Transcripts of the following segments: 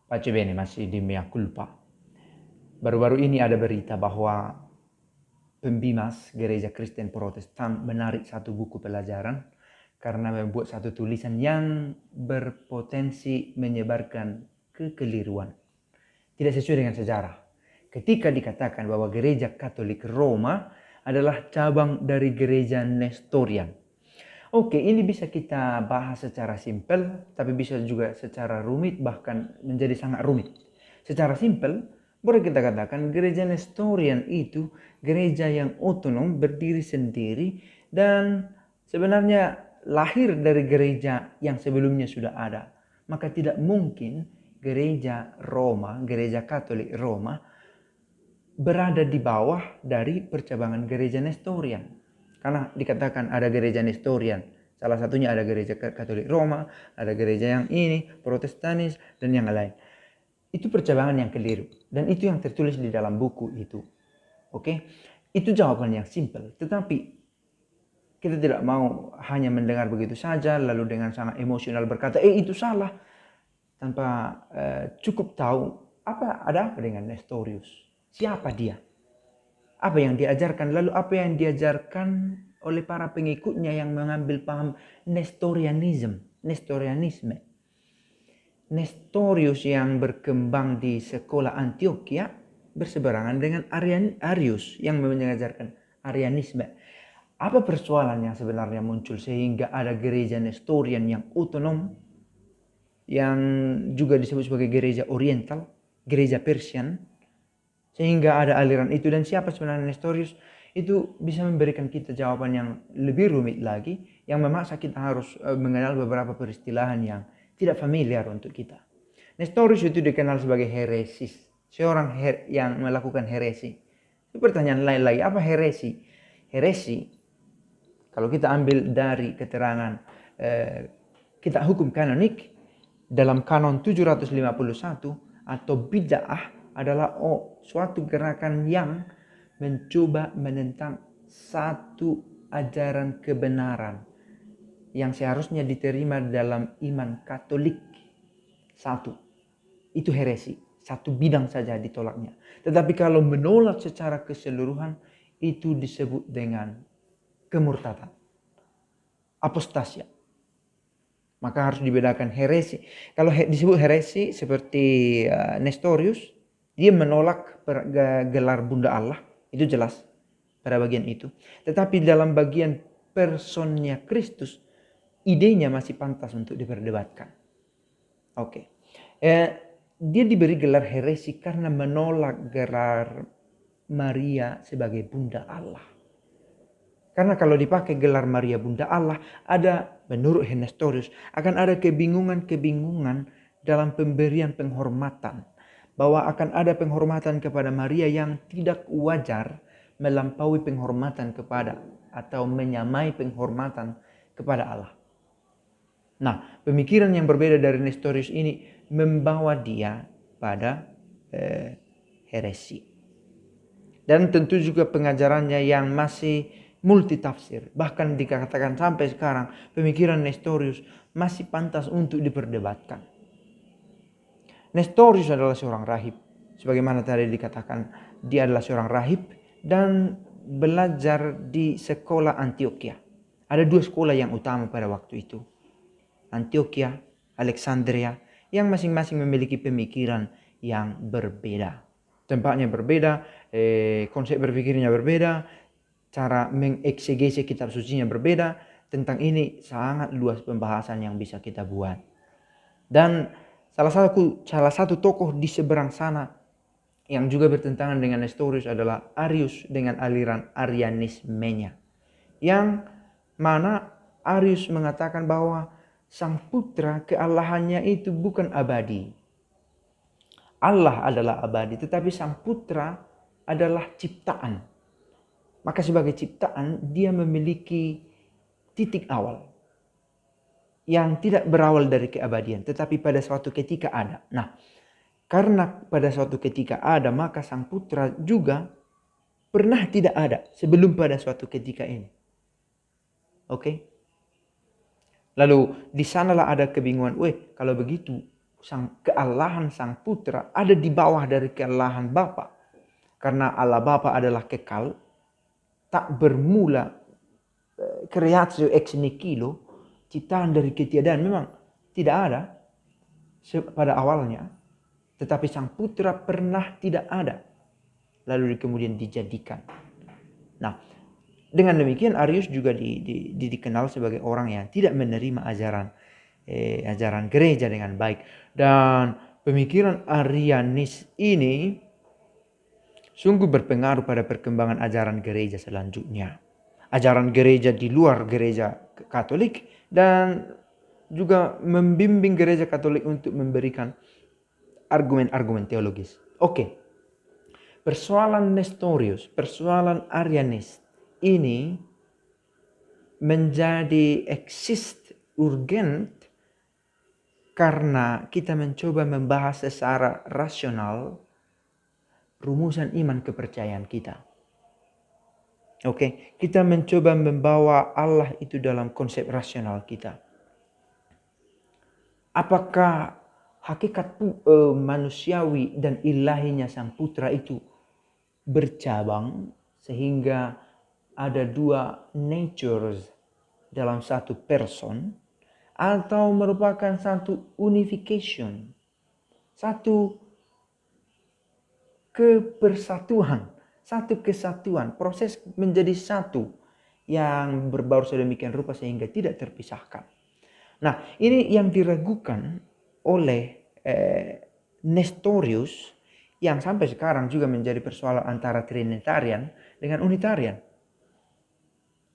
Pace bene, masih di mea culpa. Baru-baru ini ada berita bahwa pembimas Gereja Kristen Protestan menarik satu buku pelajaran karena membuat satu tulisan yang berpotensi menyebarkan kekeliruan. Tidak sesuai dengan sejarah. Ketika dikatakan bahwa Gereja Katolik Roma adalah cabang dari Gereja Nestorian. Oke, ini bisa kita bahas secara simpel, tapi bisa juga secara rumit, bahkan menjadi sangat rumit. Secara simpel, boleh kita katakan gereja Nestorian itu gereja yang otonom, berdiri sendiri, dan sebenarnya lahir dari gereja yang sebelumnya sudah ada. Maka tidak mungkin gereja Roma, gereja Katolik Roma, berada di bawah dari percabangan gereja Nestorian. Karena dikatakan ada gereja Nestorian. Salah satunya ada gereja Katolik Roma, ada gereja yang ini, Protestanis, dan yang lain. Itu percabangan yang keliru. Dan itu yang tertulis di dalam buku itu. Oke? Itu jawaban yang simpel. Tetapi kita tidak mau hanya mendengar begitu saja, lalu dengan sangat emosional berkata, itu salah. Tanpa cukup tahu ada apa dengan Nestorius. Siapa dia? Apa yang diajarkan, lalu apa yang diajarkan oleh para pengikutnya yang mengambil paham Nestorianisme. Nestorius yang berkembang di sekolah Antioquia berseberangan dengan Arius yang mengajarkan Arianisme. Apa persoalan yang sebenarnya muncul sehingga ada gereja Nestorian yang otonom, yang juga disebut sebagai gereja Oriental, gereja Persian, sehingga ada aliran itu. Dan siapa sebenarnya Nestorius? Itu bisa memberikan kita jawaban yang lebih rumit lagi, yang memaksa kita harus mengenal beberapa peristilahan yang tidak familiar untuk kita. Nestorius itu dikenal sebagai heresis, seorang yang melakukan heresi. Itu pertanyaan lain lagi, apa heresi? Heresi, kalau kita ambil dari keterangan kitab hukum kanonik, dalam kanon 751 atau bid'ah adalah suatu gerakan yang mencoba menentang satu ajaran kebenaran yang seharusnya diterima dalam iman Katolik. Satu, itu heresi. Satu bidang saja ditolaknya. Tetapi kalau menolak secara keseluruhan, itu disebut dengan kemurtadan, apostasia. Maka harus dibedakan heresi. Kalau disebut heresi seperti Nestorius, dia menolak gelar Bunda Allah. Itu jelas pada bagian itu. Tetapi dalam bagian personnya Kristus, idenya masih pantas untuk diperdebatkan. Oke. Dia diberi gelar heresi karena menolak gelar Maria sebagai Bunda Allah. Karena kalau dipakai gelar Maria Bunda Allah, ada menurut Nestorius akan ada kebingungan dalam pemberian penghormatan. Bahwa akan ada penghormatan kepada Maria yang tidak wajar melampaui penghormatan kepada atau menyamai penghormatan kepada Allah. Nah, pemikiran yang berbeda dari Nestorius ini membawa dia pada heresi. Dan tentu juga pengajarannya yang masih multitafsir. Bahkan dikatakan sampai sekarang pemikiran Nestorius masih pantas untuk diperdebatkan. Nestorius adalah seorang rahib. Sebagaimana tadi dikatakan, dia adalah seorang rahib dan belajar di sekolah Antioquia. Ada dua sekolah yang utama pada waktu itu. Antioquia, Alexandria, yang masing-masing memiliki pemikiran yang berbeda. Tempatnya berbeda, konsep berpikirnya berbeda, cara mengeksegesi kitab sucinya berbeda. Tentang ini sangat luas pembahasan yang bisa kita buat. Dan salah satu tokoh di seberang sana yang juga bertentangan dengan Nestorius adalah Arius dengan aliran Arianismenya. Yang mana Arius mengatakan bahwa Sang Putra keallahannya itu bukan abadi. Allah adalah abadi, tetapi Sang Putra adalah ciptaan. Maka sebagai ciptaan, dia memiliki titik awal yang tidak berawal dari keabadian, tetapi pada suatu ketika ada. Nah, karena pada suatu ketika ada, maka Sang Putra juga pernah tidak ada sebelum pada suatu ketika ini. Oke? Lalu di sanalah ada kebingungan. Kalau begitu kealahan Sang Putra ada di bawah dari kealahan Bapa. Karena Allah Bapa adalah kekal, tak bermula, creatio ex nihilo, ciptaan dari ketiadaan, memang tidak ada pada awalnya. Tetapi Sang Putra pernah tidak ada, lalu kemudian dijadikan. Nah, dengan demikian Arius juga dikenal sebagai orang yang tidak menerima ajaran gereja dengan baik. Dan pemikiran Arianis ini sungguh berpengaruh pada perkembangan ajaran gereja selanjutnya. Ajaran gereja di luar gereja Katolik dan juga membimbing gereja Katolik untuk memberikan argumen-argumen teologis. Oke. Persoalan Nestorius, persoalan Arianis ini menjadi urgent karena kita mencoba membahas secara rasional rumusan iman kepercayaan kita. Oke, kita mencoba membawa Allah itu dalam konsep rasional kita. Apakah hakikat manusiawi dan ilahinya Sang Putra itu bercabang sehingga ada dua natures dalam satu person, atau merupakan satu unification, satu kebersatuan, satu kesatuan, proses menjadi satu yang berbaur sedemikian rupa sehingga tidak terpisahkan. Nah, ini yang diragukan oleh Nestorius, yang sampai sekarang juga menjadi persoalan antara Trinitarian dengan Unitarian.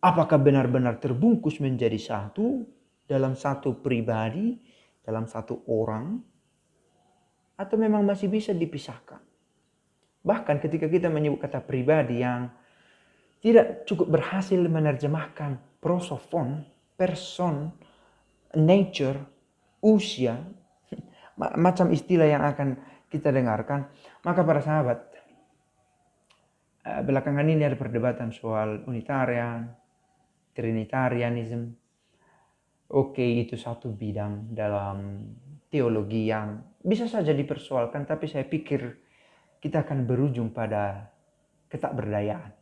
Apakah benar-benar terbungkus menjadi satu dalam satu pribadi, dalam satu orang, atau memang masih bisa dipisahkan? Bahkan ketika kita menyebut kata pribadi yang tidak cukup berhasil menerjemahkan prosofon, person, nature, usia, macam istilah yang akan kita dengarkan, maka para sahabat, belakangan ini ada perdebatan soal Unitarian, Trinitarianism. Oke, itu satu bidang dalam teologi yang bisa saja dipersoalkan, tapi saya pikir kita akan berujung pada ketakberdayaan.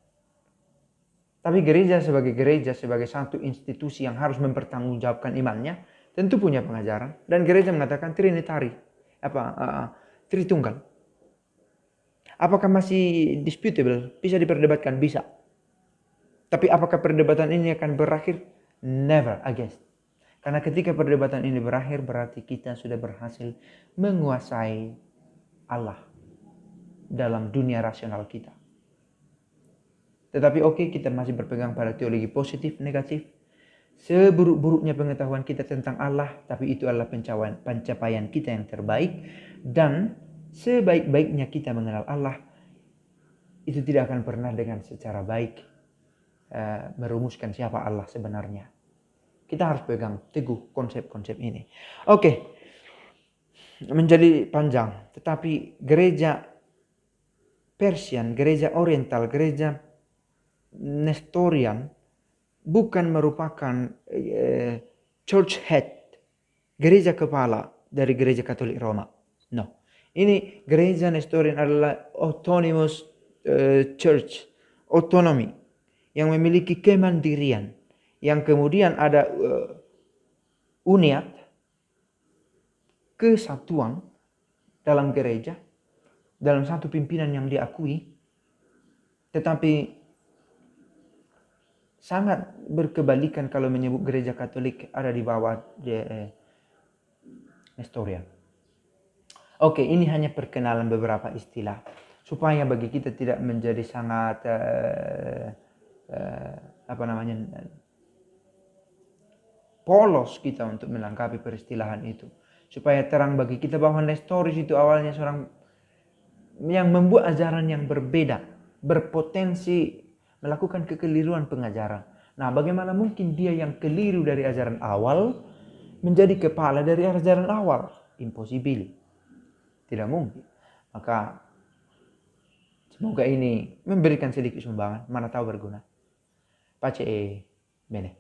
Tapi gereja, sebagai satu institusi yang harus mempertanggungjawabkan imannya, tentu punya pengajaran. Dan gereja mengatakan Tritunggal. Apakah masih disputable? Bisa diperdebatkan? Bisa. Tapi apakah perdebatan ini akan berakhir? Never again. Karena ketika perdebatan ini berakhir, berarti kita sudah berhasil menguasai Allah dalam dunia rasional kita. Tetapi kita masih berpegang pada teologi positif, negatif. Seburuk-buruknya pengetahuan kita tentang Allah, tapi itu adalah pencapaian kita yang terbaik. Dan sebaik-baiknya kita mengenal Allah, itu tidak akan pernah dengan secara baik merumuskan siapa Allah sebenarnya. Kita harus pegang teguh konsep-konsep ini. Menjadi panjang. Tetapi gereja Persian, gereja Oriental, gereja Nestorian bukan merupakan church head, gereja kepala dari gereja Katolik Roma. No. Ini gereja Nestorian adalah autonomous church, otonomi yang memiliki kemandirian, yang kemudian ada uniat, kesatuan dalam gereja, dalam satu pimpinan yang diakui, tetapi sangat berkebalikan kalau menyebut gereja Katolik ada di bawah Nestorian. Ini hanya perkenalan beberapa istilah supaya bagi kita tidak menjadi sangat polos kita untuk melengkapi peristilahan itu. Supaya terang bagi kita bahwa Nestorius itu awalnya seorang yang membuat ajaran yang berbeda, berpotensi melakukan kekeliruan pengajaran. Nah, bagaimana mungkin dia yang keliru dari ajaran awal menjadi kepala dari ajaran awal? Impossible. Tidak mungkin. Maka semoga ini memberikan sedikit sumbangan, mana tahu berguna. Pace bene.